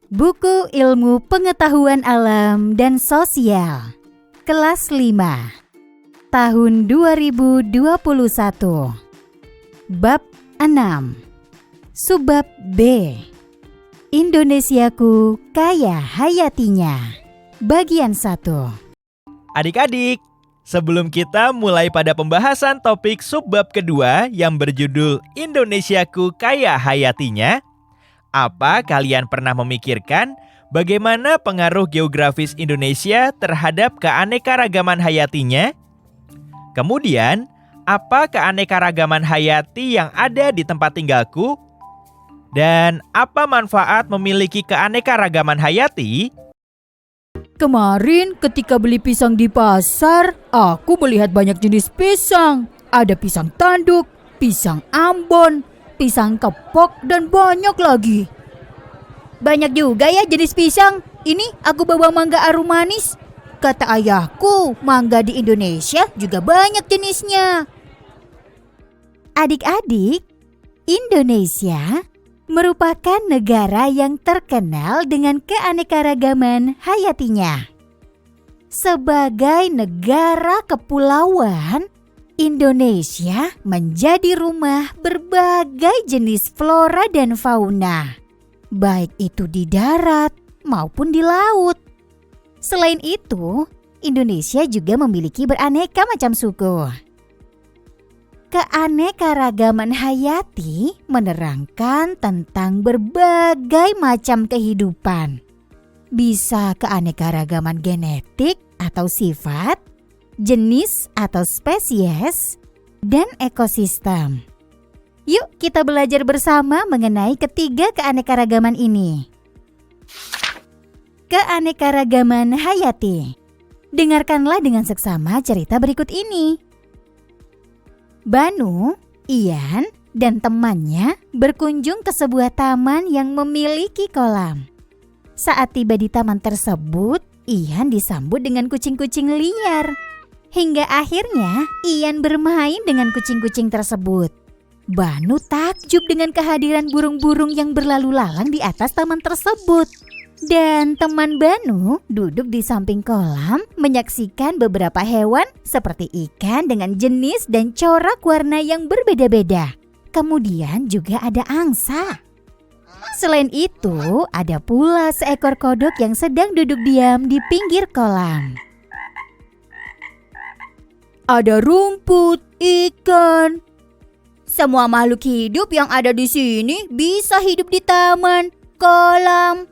Buku Ilmu Pengetahuan Alam dan Sosial Kelas 5 Tahun 2021 Bab 6 Subbab B Indonesiaku Kaya Hayatinya Bagian 1. Adik-adik, sebelum kita mulai pada pembahasan topik subbab kedua yang berjudul Indonesiaku Kaya Hayatinya, apa kalian pernah memikirkan bagaimana pengaruh geografis Indonesia terhadap keanekaragaman hayatinya? Kemudian, apa keanekaragaman hayati yang ada di tempat tinggalku? Dan apa manfaat memiliki keanekaragaman hayati? Kemarin ketika beli pisang di pasar, aku melihat banyak jenis pisang. Ada pisang tanduk, pisang ambon, pisang kepok, dan banyak lagi. Banyak juga ya jenis pisang. Ini aku bawa mangga arum manis. Kata ayahku, mangga di Indonesia juga banyak jenisnya. Adik-adik, Indonesia merupakan negara yang terkenal dengan keanekaragaman hayatinya. Sebagai negara kepulauan, Indonesia menjadi rumah berbagai jenis flora dan fauna, baik itu di darat maupun di laut. Selain itu, Indonesia juga memiliki beraneka macam suku. Keanekaragaman hayati menerangkan tentang berbagai macam kehidupan. Bisa keanekaragaman genetik atau sifat, jenis atau spesies, dan ekosistem. Yuk kita belajar bersama mengenai ketiga keanekaragaman ini. Keanekaragaman hayati. Dengarkanlah dengan seksama cerita berikut ini. Banu, Ian, dan temannya berkunjung ke sebuah taman yang memiliki kolam. Saat tiba di taman tersebut, Ian disambut dengan kucing-kucing liar. Hingga akhirnya Ian bermain dengan kucing-kucing tersebut. Banu takjub dengan kehadiran burung-burung yang berlalu lalang di atas taman tersebut. Dan teman Banu duduk di samping kolam menyaksikan beberapa hewan seperti ikan dengan jenis dan corak warna yang berbeda-beda. Kemudian juga ada angsa. Selain itu, ada pula seekor kodok yang sedang duduk diam di pinggir kolam. Ada rumput, ikan. Semua makhluk hidup yang ada di sini bisa hidup di taman, kolam.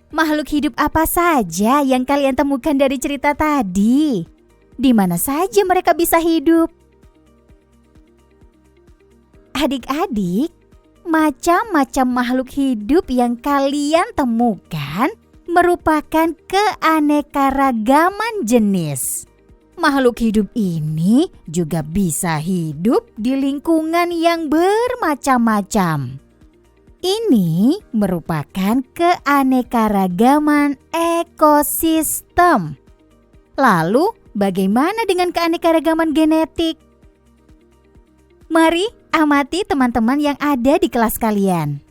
Makhluk hidup apa saja yang kalian temukan dari cerita tadi? Di mana saja mereka bisa hidup? Adik-adik, macam-macam makhluk hidup yang kalian temukan merupakan keanekaragaman jenis. Makhluk hidup ini juga bisa hidup di lingkungan yang bermacam-macam. Ini merupakan keanekaragaman ekosistem. Lalu, bagaimana dengan keanekaragaman genetik? Mari amati teman-teman yang ada di kelas kalian.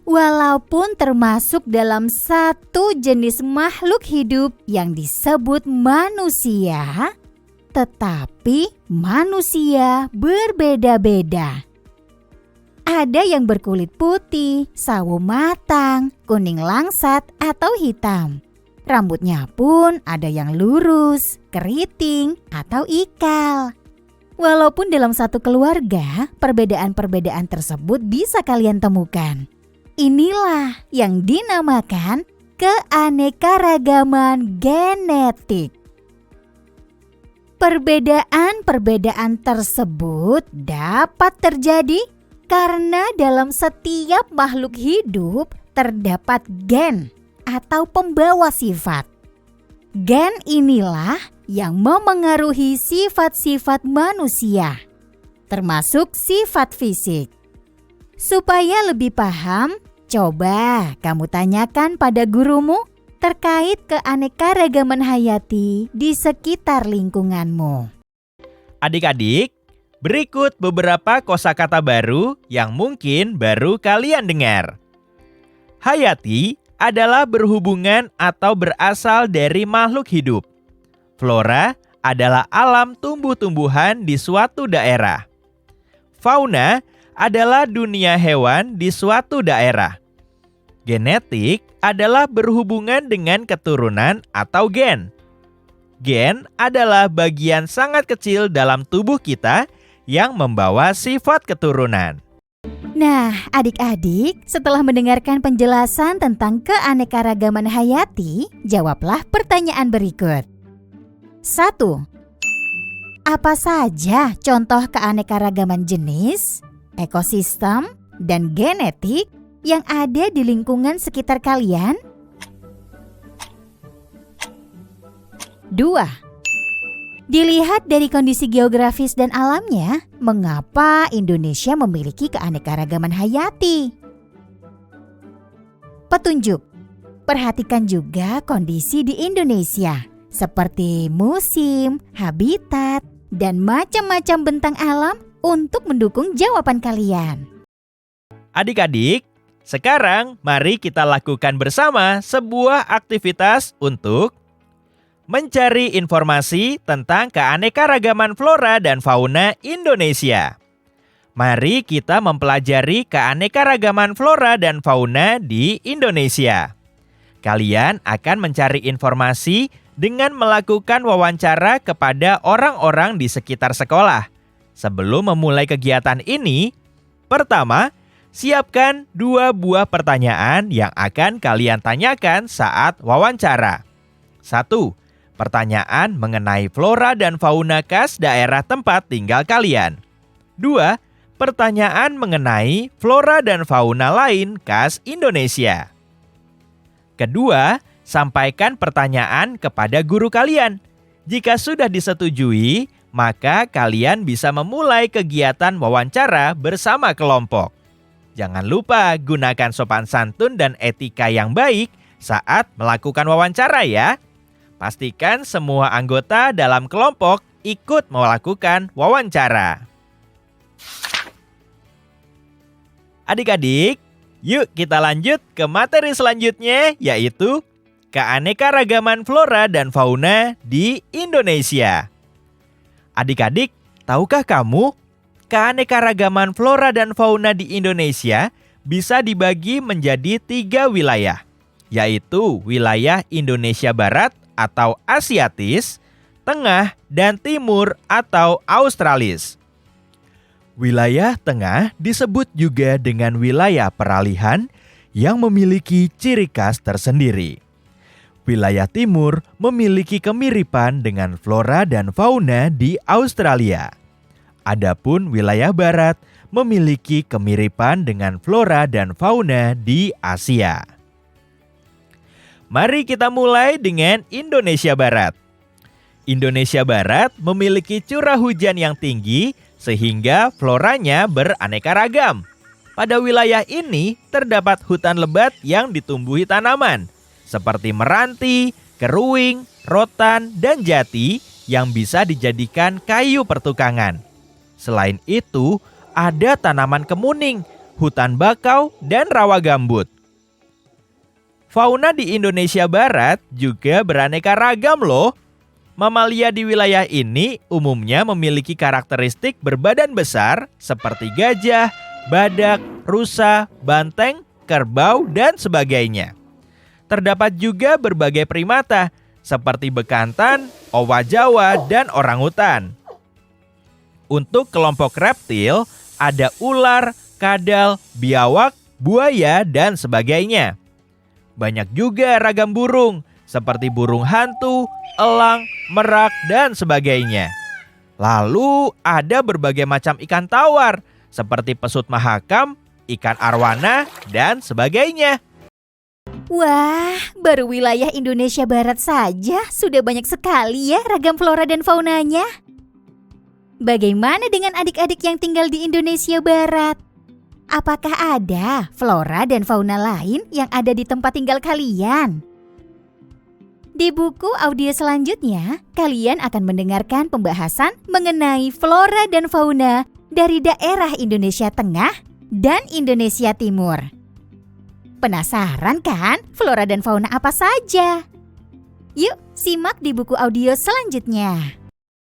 Walaupun termasuk dalam satu jenis makhluk hidup yang disebut manusia, tetapi manusia berbeda-beda. Ada yang berkulit putih, sawo matang, kuning langsat, atau hitam. Rambutnya pun ada yang lurus, keriting, atau ikal. Walaupun dalam satu keluarga, perbedaan-perbedaan tersebut bisa kalian temukan. Inilah yang dinamakan keanekaragaman genetik. Perbedaan-perbedaan tersebut dapat terjadi karena dalam setiap makhluk hidup terdapat gen atau pembawa sifat. Gen inilah yang memengaruhi sifat-sifat manusia, termasuk sifat fisik. Supaya lebih paham, coba kamu tanyakan pada gurumu terkait keanekaragaman hayati di sekitar lingkunganmu. Adik-adik, berikut beberapa kosakata baru yang mungkin baru kalian dengar. Hayati adalah berhubungan atau berasal dari makhluk hidup. Flora adalah alam tumbuh-tumbuhan di suatu daerah. Fauna adalah dunia hewan di suatu daerah. Genetik adalah berhubungan dengan keturunan atau gen. Gen adalah bagian sangat kecil dalam tubuh kita yang membawa sifat keturunan. Nah, adik-adik, setelah mendengarkan penjelasan tentang keanekaragaman hayati, jawablah pertanyaan berikut. 1. Apa saja contoh keanekaragaman jenis, ekosistem, dan genetik yang ada di lingkungan sekitar kalian? 2. Dilihat dari kondisi geografis dan alamnya, mengapa Indonesia memiliki keanekaragaman hayati? Petunjuk. Perhatikan juga kondisi di Indonesia, seperti musim, habitat, dan macam-macam bentang alam untuk mendukung jawaban kalian. Adik-adik, sekarang mari kita lakukan bersama sebuah aktivitas untuk mencari informasi tentang keanekaragaman flora dan fauna Indonesia. Mari kita mempelajari keanekaragaman flora dan fauna di Indonesia. Kalian akan mencari informasi dengan melakukan wawancara kepada orang-orang di sekitar sekolah. Sebelum memulai kegiatan ini, pertama, siapkan 2 buah pertanyaan yang akan kalian tanyakan saat wawancara. 1. Pertanyaan mengenai flora dan fauna khas daerah tempat tinggal kalian. 2. Pertanyaan mengenai flora dan fauna lain khas Indonesia. Kedua, sampaikan pertanyaan kepada guru kalian. Jika sudah disetujui, maka kalian bisa memulai kegiatan wawancara bersama kelompok. Jangan lupa gunakan sopan santun dan etika yang baik saat melakukan wawancara ya. Pastikan semua anggota dalam kelompok ikut melakukan wawancara. Adik-adik, yuk kita lanjut ke materi selanjutnya, yaitu keanekaragaman flora dan fauna di Indonesia. Adik-adik, tahukah kamu keanekaragaman flora dan fauna di Indonesia bisa dibagi menjadi 3 wilayah, yaitu wilayah Indonesia Barat atau Asiatis, Tengah, dan Timur atau Australis. Wilayah Tengah disebut juga dengan wilayah peralihan yang memiliki ciri khas tersendiri. Wilayah Timur memiliki kemiripan dengan flora dan fauna di Australia. Adapun wilayah Barat memiliki kemiripan dengan flora dan fauna di Asia. Mari kita mulai dengan Indonesia Barat. Indonesia Barat memiliki curah hujan yang tinggi sehingga floranya beraneka ragam. Pada wilayah ini terdapat hutan lebat yang ditumbuhi tanaman seperti meranti, keruing, rotan, dan jati yang bisa dijadikan kayu pertukangan. Selain itu, ada tanaman kemuning, hutan bakau, dan rawa gambut. Fauna di Indonesia Barat juga beraneka ragam loh. Mamalia di wilayah ini umumnya memiliki karakteristik berbadan besar seperti gajah, badak, rusa, banteng, kerbau, dan sebagainya. Terdapat juga berbagai primata seperti bekantan, owa Jawa, dan orangutan. Untuk kelompok reptil, ada ular, kadal, biawak, buaya, dan sebagainya. Banyak juga ragam burung, seperti burung hantu, elang, merak, dan sebagainya. Lalu ada berbagai macam ikan tawar, seperti pesut mahakam, ikan arwana, dan sebagainya. Wah, baru wilayah Indonesia Barat saja sudah banyak sekali ya ragam flora dan faunanya. Bagaimana dengan adik-adik yang tinggal di Indonesia Barat? Apakah ada flora dan fauna lain yang ada di tempat tinggal kalian? Di buku audio selanjutnya, kalian akan mendengarkan pembahasan mengenai flora dan fauna dari daerah Indonesia Tengah dan Indonesia Timur. Penasaran kan flora dan fauna apa saja? Yuk, simak di buku audio selanjutnya.